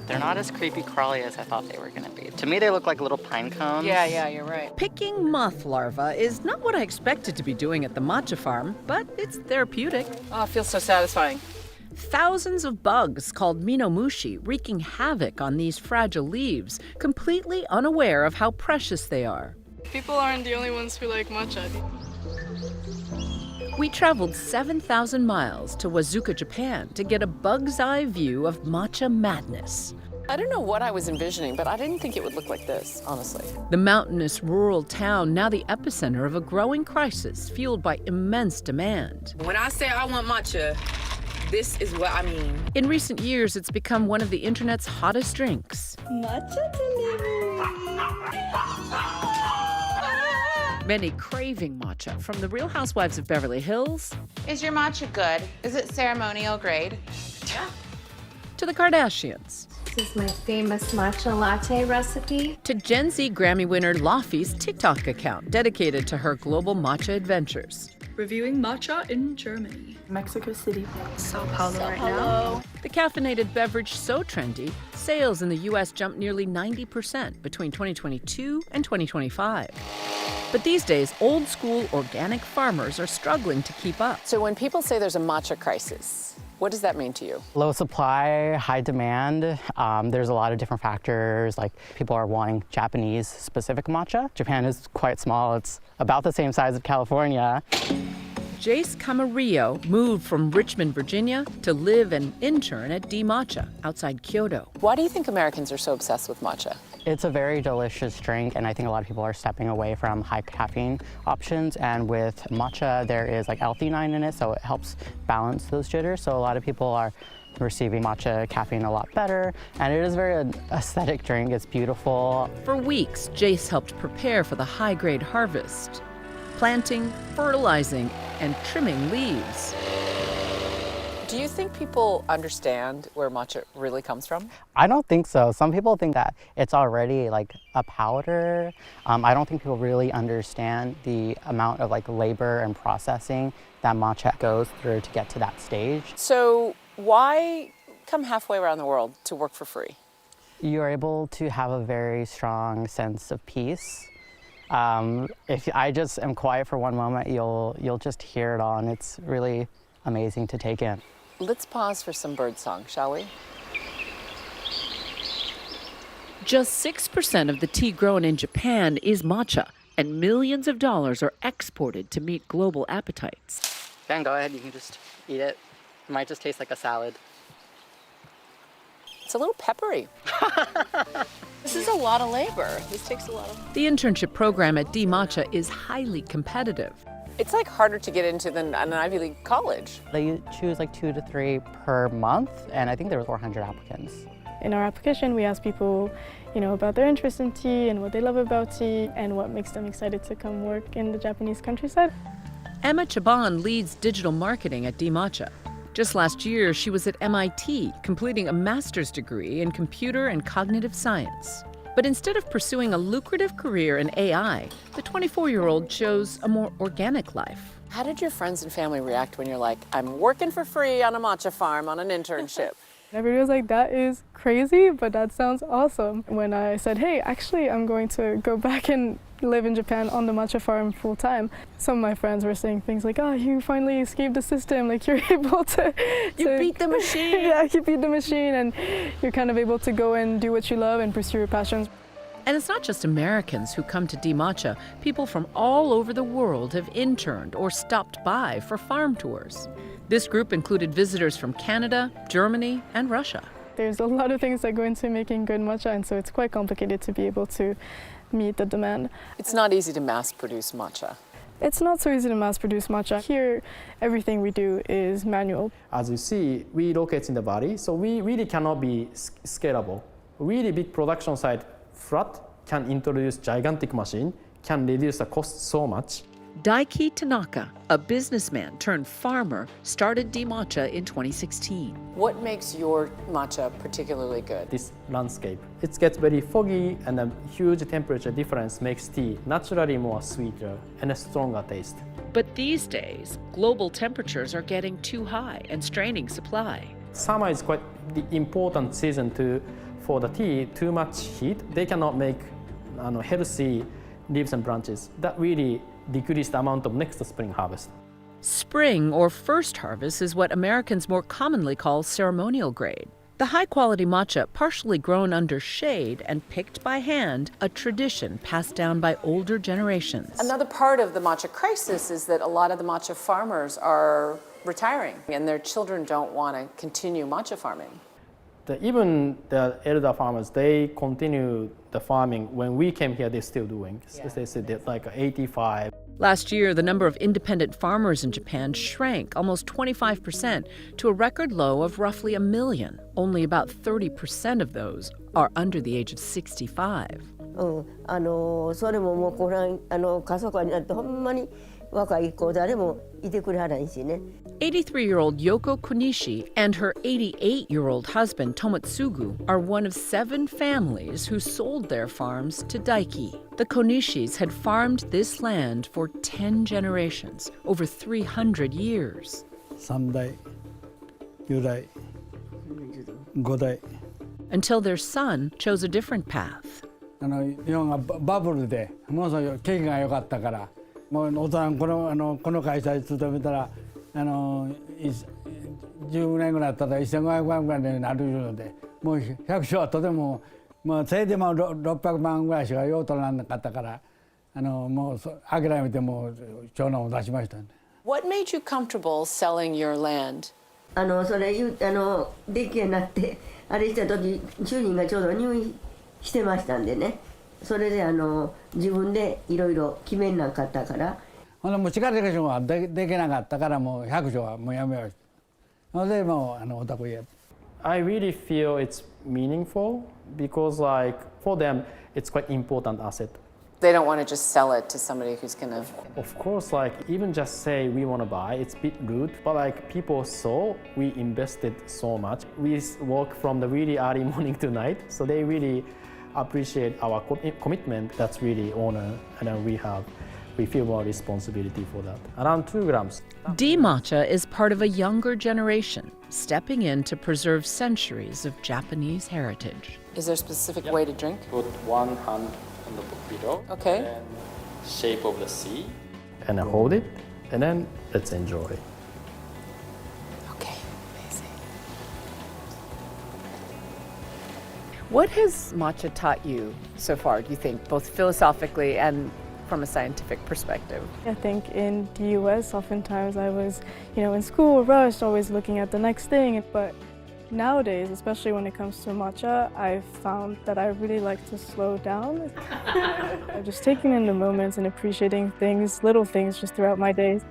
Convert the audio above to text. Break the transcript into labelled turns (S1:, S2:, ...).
S1: They're not as creepy crawly as I thought they were gonna be. To me, they look like little pine cones.
S2: Yeah, you're right.
S3: Picking moth larvae is not what I expected to be doing at the matcha farm, but it's therapeutic.
S2: Oh, it feels so satisfying.
S3: Thousands of bugs called minomushi wreaking havoc on these fragile leaves, completely unaware of how precious they are.
S4: People aren't the only ones who like matcha.
S3: We traveled 7,000 miles to Wazuka, Japan to get a bug's eye view of matcha madness.
S2: I don't know what I was envisioning, but I didn't think it would look like this, honestly.
S3: The mountainous rural town, now the epicenter of a growing crisis fueled by immense demand.
S2: When I say I want matcha, this is what I mean.
S3: In recent years, it's become one of the internet's hottest drinks.
S5: Matcha delivery.
S3: Many craving matcha, from the Real Housewives of Beverly Hills
S6: Is your matcha good? Is it ceremonial grade?
S3: to the Kardashians,
S5: This is my famous matcha latte recipe.
S3: to Gen Z Grammy winner Laffy's TikTok account dedicated to her global matcha adventures.
S4: Reviewing matcha in Germany.
S7: Mexico City.
S4: Sao Paulo right now.
S3: The caffeinated beverage so trendy, sales in the U.S. jumped nearly 90% between 2022 and 2025. But these days, old-school organic farmers are struggling to keep up.
S2: So when people say there's a matcha crisis, what does that mean to you?
S1: Low supply, high demand. There's a lot of different factors, like people are wanting Japanese-specific matcha. Japan is quite small. It's about the same size of California.
S3: Jace Camarillo moved from Richmond, Virginia, to live and intern at D Matcha outside Kyoto.
S2: Why do you think Americans are so obsessed with matcha?
S1: It's a very delicious drink, and I think a lot of people are stepping away from high caffeine options. And with matcha, there is like L-theanine in it, so it helps balance those jitters. So a lot of people are receiving matcha caffeine a lot better, and it is a very aesthetic drink. It's beautiful.
S3: For weeks, Jace helped prepare for the high-grade harvest, planting, fertilizing, and trimming leaves.
S2: Do you think people understand where matcha really comes from?
S1: I don't think so. Some people think that it's already like a powder. I don't think people really understand the amount of like labor and processing that matcha goes through to get to that stage.
S2: So why come halfway around the world to work for free?
S1: You're able to have a very strong sense of peace. If I just am quiet for one moment, you'll just hear it all, and it's really amazing to take in.
S2: Let's pause for some birdsong, shall we?
S3: Just 6% of the tea grown in Japan is matcha, and millions of dollars are exported to meet global appetites.
S1: Ben, go ahead. You can just eat it. It might just taste like a salad.
S2: It's a little peppery. This is a lot of labor. This takes a lot of...
S3: The internship program at D Matcha is highly competitive.
S2: It's like harder to get into than an Ivy League college.
S1: They choose like 2 to 3 per month, and I think there were 400 applicants.
S7: In our application, we ask people, about their interest in tea and what they love about tea and what makes them excited to come work in the Japanese countryside.
S3: Emma Chaban leads digital marketing at D Matcha. Just last year, she was at MIT, completing a master's degree in computer and cognitive science. But instead of pursuing a lucrative career in AI, the 24-year-old chose a more organic life.
S2: How did your friends and family react when you're like, I'm working for free on a matcha farm on an internship?
S7: Everybody was like, that is crazy, but that sounds awesome. When I said, hey, actually, I'm going to go back and live in Japan on the matcha farm full time, some of my friends were saying things like, you finally escaped the system, like you're able to...
S2: You beat the machine!
S7: Yeah, you beat the machine, and you're kind of able to go and do what you love and pursue your passions.
S3: And it's not just Americans who come to D Matcha. People from all over the world have interned or stopped by for farm tours. This group included visitors from Canada, Germany, and Russia.
S7: There's a lot of things that go into making good matcha, and so it's quite complicated to be able to meet the demand.
S2: It's not easy to mass produce matcha.
S7: It's not so easy to mass produce matcha. Here, everything we do is manual.
S8: As you see, we locate in the valley, so we really cannot be scalable. Really big production site, flat, can introduce gigantic machine, can reduce the cost so much.
S3: Daiki Tanaka, a businessman turned farmer, started D Matcha in 2016.
S2: What makes your matcha particularly good?
S8: This landscape. It gets very foggy, and a huge temperature difference makes tea naturally more sweeter and a stronger taste.
S3: But these days, global temperatures are getting too high and straining supply.
S8: Summer is quite the important season for the tea. Too much heat, they cannot make healthy leaves and branches. That really decrease the amount of next spring harvest.
S3: Spring or first harvest is what Americans more commonly call ceremonial grade. The high-quality matcha, partially grown under shade and picked by hand, a tradition passed down by older generations.
S2: Another part of the matcha crisis is that a lot of the matcha farmers are retiring and their children don't want to continue matcha farming.
S8: Even the elder farmers, they continue the farming. When we came here, they're still doing. They said they're like 85.
S3: Last year, the number of independent farmers in Japan shrank almost 25% to a record low of roughly 1 million. Only about 30% of those are under the age of 65.
S9: それももうこれ過疎化になってほんまに若い子誰もいてくれはらんしね。
S3: 83-year-old Yoko Konishi and her 88-year-old husband Tomotsugu are one of 7 families who sold their farms to Daiki. The Konishis had farmed this land for 10 generations, over 300 years.
S10: 3代、4代、5代。
S3: Until their son chose a different path.
S10: 日本がバブルでものすごい景気が良かったから、もう大人この会社に勤めたら10年ぐらい経ったら1500万ぐらいになるので、もう100兆はとてもせいでも600万ぐらいしか用途なんなかったから、もう諦めてもう長男を出しましたね。
S2: What made you comfortable selling your land?
S9: それできになってあれした時主人がちょうど入院してましたんでね。それで自分でいろいろ決めなかったから。
S10: ほんでもう力ではできなかったからもう100兆はもうやめました。それでもうお宅へ。
S8: I really feel it's meaningful because like for them it's quite important asset.
S2: They don't want to just sell it to somebody who's going to...
S8: Of course, like even just say we want to buy, it's a bit rude, but like people saw we invested so much. We work from the really early morning to night, so they really appreciate our commitment. That's really honor, and then we feel more responsibility for that. Around 2 grams.
S3: D-matcha is part of a younger generation, stepping in to preserve centuries of Japanese heritage.
S2: Is there a specific way to drink?
S8: Put one hand on the below.
S2: Okay.
S8: And then shape of the C. And then hold it, and then let's enjoy.
S2: Okay, amazing.
S11: What has matcha taught you so far, do you think, both philosophically and from a scientific perspective?
S7: I think in the US, oftentimes I was, in school, rushed, always looking at the next thing. But nowadays, especially when it comes to matcha, I've found that I really like to slow down. Just taking in the moments and appreciating things, little things just throughout my days.